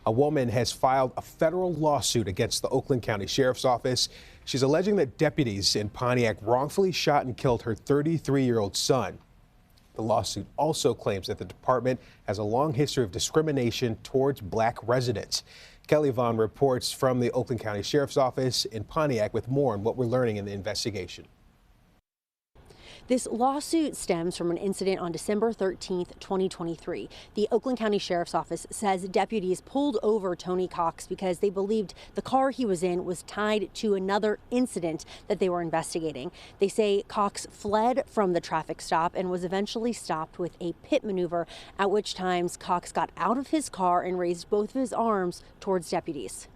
A woman has filed a federal lawsuit against the Oakland County Sheriff's Office. She's alleging that deputies in Pontiac wrongfully shot and killed her 33-year-old son. The lawsuit also claims that the department has a long history of discrimination towards black residents. Kelly Vaughn reports from the Oakland County Sheriff's Office in Pontiac with more on what we're learning in the investigation. This lawsuit stems from an incident on December 13th, 2023. The Oakland County Sheriff's Office says deputies pulled over Tony Cox because they believed the car he was in was tied to another incident that they were investigating. They say Cox fled from the traffic stop and was eventually stopped with a pit maneuver, at which times Cox got out of his car and raised both of his arms towards deputies.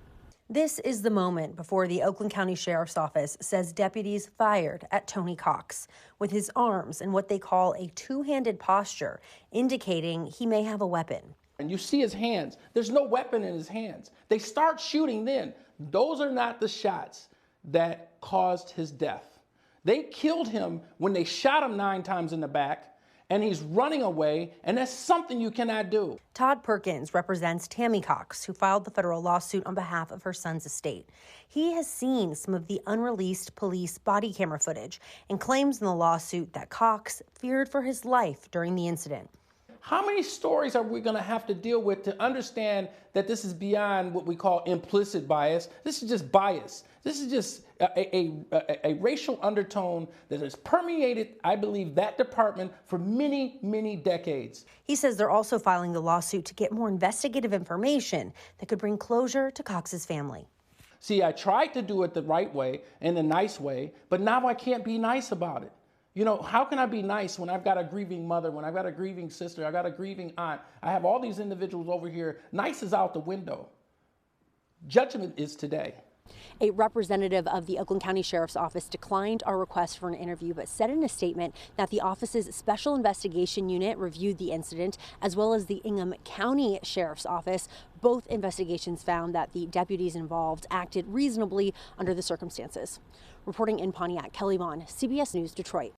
This is the moment before the Oakland County Sheriff's Office says deputies fired at Tony Cox with his arms in what they call a two-handed posture, indicating he may have a weapon. And you see his hands. There's no weapon in his hands. They start shooting then. Those are not the shots that caused his death. They killed him when they shot him 9 times in the back, and he's running away, and that's something you cannot do. Todd Perkins represents Tammy Cox, who filed the federal lawsuit on behalf of her son's estate. He has seen some of the unreleased police body camera footage and claims in the lawsuit that Cox feared for his life during the incident. How many stories are we going to have to deal with to understand that this is beyond what we call implicit bias? This is just bias. This is just a racial undertone that has permeated, I believe, that department for many, many decades. He says they're also filing the lawsuit to get more investigative information that could bring closure to Cox's family. See, I tried to do it the right way and the nice way, but now I can't be nice about it. You know, how can I be nice when I've got a grieving mother, when I've got a grieving sister, I've got a grieving aunt? I have all these individuals over here. Nice is out the window. Judgment is today. A representative of the Oakland County Sheriff's Office declined our request for an interview, but said in a statement that the office's Special Investigation Unit reviewed the incident, as well as the Ingham County Sheriff's Office. Both investigations found that the deputies involved acted reasonably under the circumstances. Reporting in Pontiac, Kelly Vaughn, CBS News, Detroit.